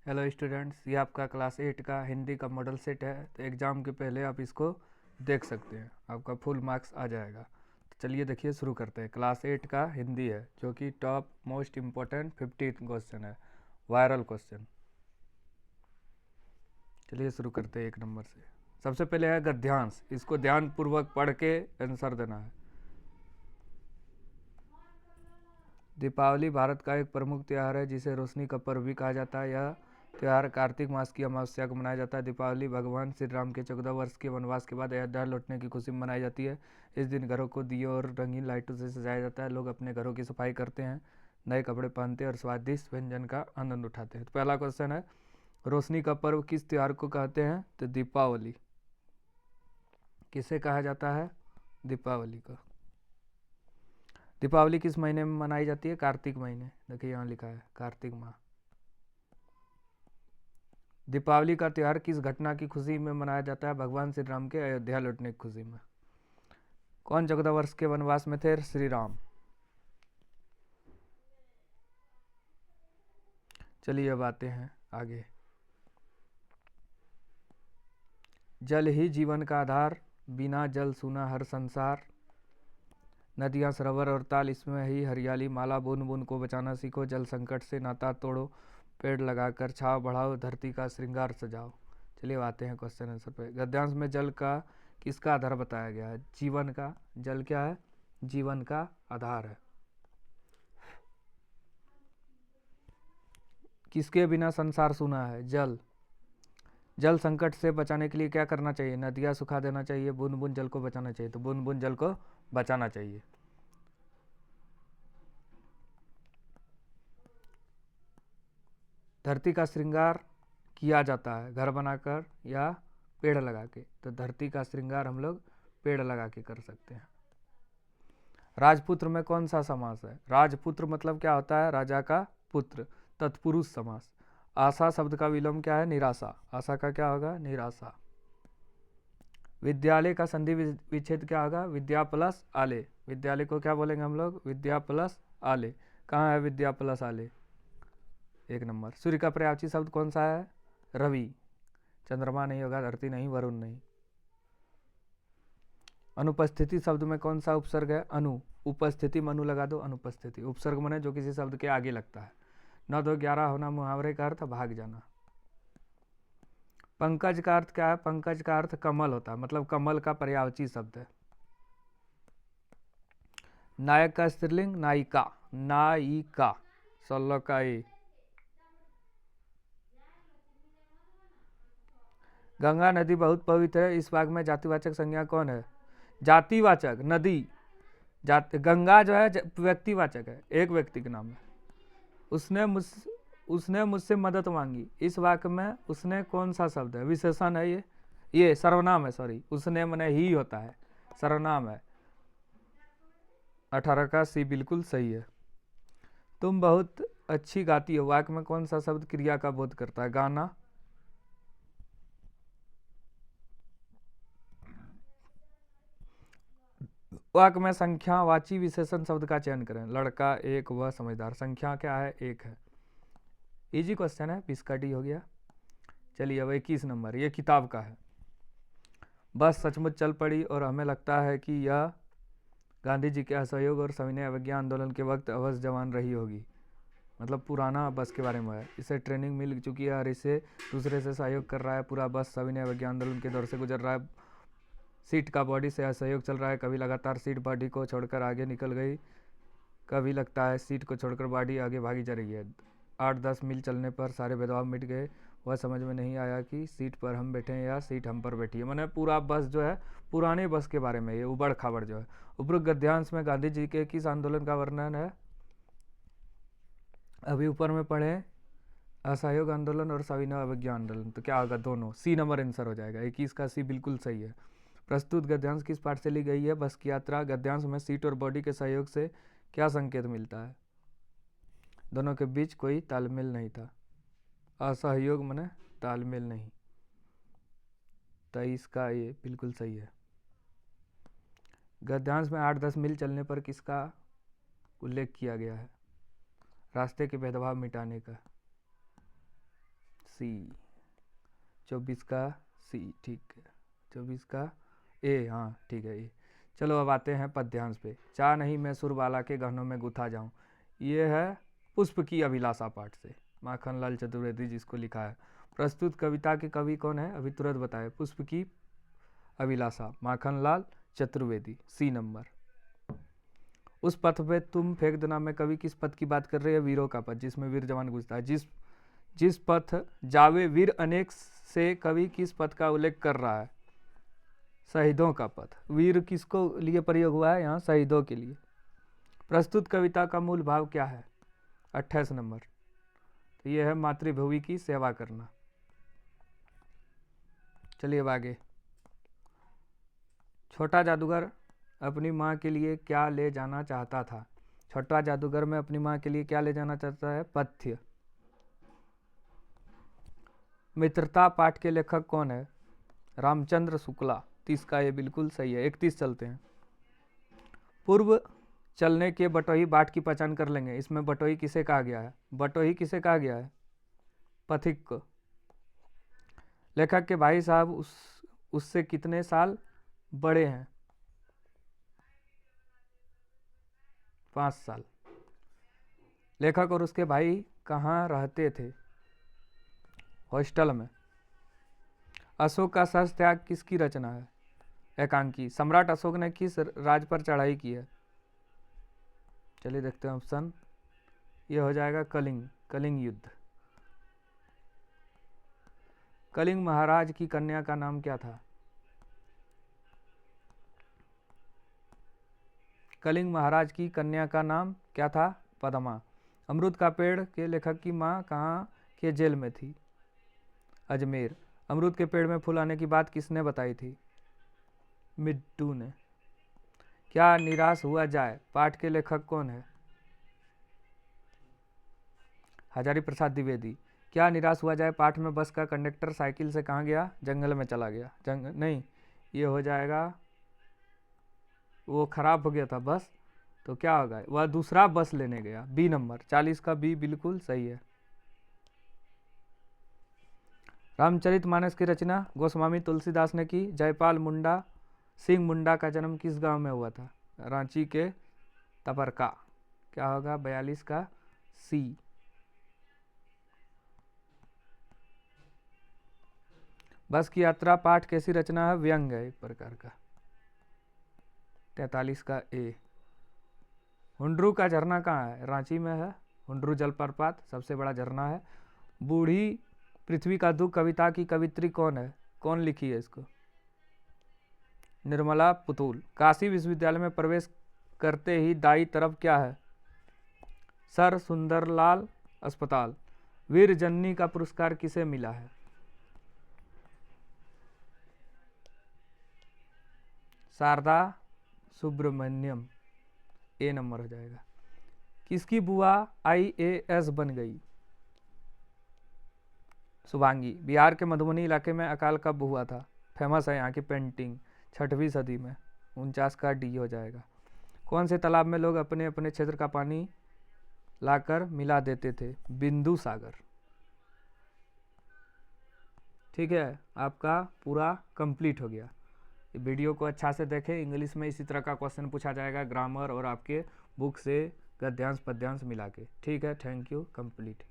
Hello students, ये आपका class 8 का हिंदी का मॉडल सेट है। तो एग्ज़ाम के पहले आप इसको देख सकते हैं, आपका फुल मार्क्स आ जाएगा। तो चलिए देखिए, शुरू करते हैं। क्लास 8 का हिंदी है, जो कि टॉप मोस्ट इम्पोर्टेंट 50 क्वेश्चन है, वायरल क्वेश्चन। चलिए शुरू करते हैं 1 नंबर से। सबसे पहले है गद्यांश, इसको ध्यानपूर्वक पढ़ के आंसर देना है। दीपावली भारत का एक प्रमुख त्यौहार है जिसे रोशनी का पर्व भी कहा जाता है। यह त्यौहार कार्तिक मास की अमावस्या को मनाया जाता है। दीपावली भगवान श्री राम के 14 वर्ष के वनवास के बाद अयोध्या लौटने की खुशी में मनाई जाती है। इस दिन घरों को दियों और रंगीन लाइटों से सजाया जाता है। लोग अपने घरों की सफाई करते हैं, नए कपड़े पहनते हैं और स्वादिष्ट व्यंजन का आनंद उठाते हैं। तो पहला क्वेश्चन है, रोशनी का पर्व किस त्यौहार को कहते हैं? तो दीपावली। किसे कहा जाता है? दीपावली को। दीपावली किस महीने में मनाई जाती है? कार्तिक महीने। देखिए यहाँ लिखा है कार्तिक माह। दीपावली का त्यौहार किस घटना की खुशी में मनाया जाता है? भगवान श्री राम के अयोध्या लौटने की खुशी में। कौन 14 वर्ष के वनवास में थे? श्री राम। चलिए अब आते हैं आगे। जल ही जीवन का आधार, बिना जल सूना हर संसार। नदियाँ, सरोवर और ताल, इसमें ही हरियाली। माला बूंद बूंद को बचाना सीखो, जल संकट से नाता तोड़ो। पेड़ लगाकर छाव बढ़ाओ, धरती का श्रृंगार सजाओ। चलिए आते हैं क्वेश्चन आंसर पे। गद्यांश में जल का किसका आधार बताया गया है? जीवन का। जल क्या है? जीवन का आधार है। किसके बिना संसार सूना है? जल। जल संकट से बचाने के लिए क्या करना चाहिए? नदियाँ सुखा देना चाहिए, बूंद बूंद जल को बचाना चाहिए। तो बूंद बूंद जल को बचाना चाहिए। धरती का श्रृंगार किया जाता है घर बनाकर या पेड़ लगा के। तो धरती का श्रृंगार हम लोग पेड़ लगा के कर सकते हैं। राजपुत्र में कौन सा समास है? राजपुत्र मतलब क्या होता है? राजा का पुत्र। तत्पुरुष समास। आशा शब्द का विलोम क्या है? निराशा। आशा का क्या होगा? निराशा। विद्यालय का संधि विच्छेद क्या होगा? विद्या प्लस आले। विद्यालय को क्या बोलेंगे हम लोग? विद्या प्लस आले। कहाँ है विद्या प्लस आले? 1 नंबर। सूर्य का पर्यायवाची शब्द कौन सा है? रवि। चंद्रमा नहीं होगा, धरती नहीं, वरुण नहीं। अनुपस्थिति शब्द में कौन सा उपसर्ग है? अनु। उपस्थिति में अनु लगा दो, अनुपस्थिति। उपसर्ग मने जो किसी शब्द के आगे लगता है। 9 2 11 होना मुहावरे का अर्थ भाग जाना। पंकज का अर्थ क्या है? पंकज का अर्थ कमल होता है, मतलब कमल का पर्यायवाची शब्द है। नायक का स्त्रीलिंग नायिका। नायिका 16 का ए। गंगा नदी बहुत पवित्र है, इस भाग में जातिवाचक संज्ञा कौन है? जातिवाचक नदी। गंगा जो है व्यक्तिवाचक है, एक व्यक्ति के नाम है। उसने मुझसे मदद मांगी, इस वाक्य में उसने कौन सा शब्द है? विशेषण है ये सर्वनाम है, सॉरी। उसने मने ही होता है, सर्वनाम है। 18 का सी बिल्कुल सही है। तुम बहुत अच्छी गाती हो, वाक्य में कौन सा शब्द क्रिया का बोध करता है? गाना। वाक्य में संख्यावाची विशेषण शब्द का चयन करें। लड़का, एक, वह, समझदार। संख्या क्या है? एक है। इजी क्वेश्चन है, 20 का डी हो गया। चलिए अब 21 नंबर, ये किताब का है। बस सचमुच चल पड़ी और हमें लगता है कि यह गांधी जी के असहयोग और सविनय अवज्ञा आंदोलन के वक्त अवश्य जवान रही होगी। मतलब पुराना बस के बारे में है। इसे ट्रेनिंग मिल चुकी है और इसे दूसरे से सहयोग कर रहा है। पूरा बस सविनय अवज्ञा आंदोलन के दौर से गुजर रहा है। सीट का बॉडी से असहयोग चल रहा है। कभी लगातार सीट बॉडी को छोड़कर आगे निकल गई, कभी लगता है सीट को छोड़कर बॉडी आगे भागी जा रही है। 8-10 मील चलने पर सारे भेदभाव मिट गए। वह समझ में नहीं आया कि सीट पर हम बैठे हैं या सीट हम पर बैठी है। मैंने पूरा बस जो है पुराने बस के बारे में, ये उबड़ खाबड़ जो है। उपरोक्त गद्यांश में गांधी जी के किस आंदोलन का वर्णन है? अभी ऊपर में पढ़े, असहयोग आंदोलन और सविनय अवज्ञा आंदोलन। तो क्या होगा? दोनों। सी नंबर आंसर हो जाएगा। 21 का सी बिल्कुल सही है। प्रस्तुत गद्यांश किस पाठ से ली गई है? बस की यात्रा। गद्यांश में सीट और बॉडी के सहयोग से क्या संकेत मिलता है? दोनों के बीच कोई तालमेल नहीं था। असहयोग मने तालमेल नहीं। 23 का ये बिल्कुल सही है। गद्यांश में 8-10 मील चलने पर किसका उल्लेख किया गया है? रास्ते के भेदभाव मिटाने का। सी, 24 का सी, ठीक है, 24 का ए, हाँ ठीक है ए। चलो अब आते हैं पद्यांश पे। चाह नहीं मैं सुरबाला के गहनों में गुथा जाऊं, ये है पुष्प की अभिलाषा पाठ से, माखनलाल चतुर्वेदी जिसको लिखा है। प्रस्तुत कविता के कवि कौन है, अभी तुरंत बताए। पुष्प की अभिलाषा, माखनलाल चतुर्वेदी, सी नंबर। उस पथ पे तुम फेंक देना में कवि किस पथ की बात कर रहे हैं, वीरों का पथ, जिसमें वीर जवान गुजरता है। जिस पथ जावे वीर अनेक से कवि किस पथ का उल्लेख कर रहा है, शहीदों का पथ। वीर किसको लिए प्रयोग हुआ है यहाँ, शहीदों के लिए। प्रस्तुत कविता का मूल भाव क्या है, 28 नंबर। तो ये है मातृभूमि की सेवा करना। चलिए अब आगे। छोटा जादूगर अपनी माँ के लिए क्या ले जाना चाहता था। छोटा जादूगर में अपनी माँ के लिए क्या ले जाना चाहता है, पथ्य। मित्रता पाठ के लेखक कौन है, रामचंद्र शुक्ला, 30 का ये बिल्कुल सही है। 31 चलते हैं। पूर्व चलने के बटोही बाट की पहचान कर लेंगे। इसमें बटोही किसे कहा गया है, बटोही किसे कहा गया है, पथिक को। लेखक के भाई साहब उससे कितने साल बड़े हैं, 5 साल। लेखक और उसके भाई कहाँ रहते थे, हॉस्टल में। अशोक का सहस्त्र त्याग किसकी रचना है, एकांकी। सम्राट अशोक ने किस राज पर चढ़ाई की है। चलिए देखते हैं ऑप्शन, ये हो जाएगा कलिंग युद्ध। कलिंग महाराज की कन्या का नाम क्या था, कलिंग महाराज की कन्या का नाम क्या था, पद्मा। अमरूद का पेड़ के लेखक की माँ कहाँ के जेल में थी, अजमेर। अमरूद के पेड़ में फूल आने की बात किसने बताई थी, मिट्टू ने। क्या निराश हुआ जाए पाठ के लेखक कौन है, हजारी प्रसाद द्विवेदी। क्या निराश हुआ जाए पाठ में बस का कंडक्टर साइकिल से कहाँ गया, जंगल में चला गया। नहीं, ये हो जाएगा, वो खराब हो गया था बस, तो क्या होगा, वह दूसरा बस लेने गया, बी नंबर। 40 का बी बिल्कुल सही है। रामचरितमानस की रचना गोस्वामी तुलसीदास ने की। जयपाल सिंह मुंडा का जन्म किस गांव में हुआ था, रांची के तबरका। क्या होगा, 42 का सी। बस की यात्रा पाठ कैसी रचना है, व्यंग है एक प्रकार का, 43 का ए। हुंड्रू का झरना कहाँ है, रांची में है। हुंड्रू जलप्रपात सबसे बड़ा झरना है। बूढ़ी पृथ्वी का दुख कविता की कवित्री कौन है, कौन लिखी है इसको, निर्मला पुतुल। काशी विश्वविद्यालय में प्रवेश करते ही दाई तरफ क्या है, सर सुंदरलाल अस्पताल। वीर जननी का पुरस्कार किसे मिला है, शारदा सुब्रमण्यम, ए नंबर हो जाएगा। किसकी बुआ IAS बन गई, शुभांगी। बिहार के मधुबनी इलाके में अकाल कब हुआ था, फेमस है यहाँ की पेंटिंग, 6वीं सदी में, 49 का डी हो जाएगा। कौन से तालाब में लोग अपने अपने क्षेत्र का पानी लाकर मिला देते थे, बिंदु सागर। ठीक है, आपका पूरा कंप्लीट हो गया। वीडियो को अच्छा से देखें, इंग्लिश में इसी तरह का क्वेश्चन पूछा जाएगा, ग्रामर और आपके बुक से गद्यांश पद्यांश मिला के। ठीक है, थैंक यू, कंप्लीट।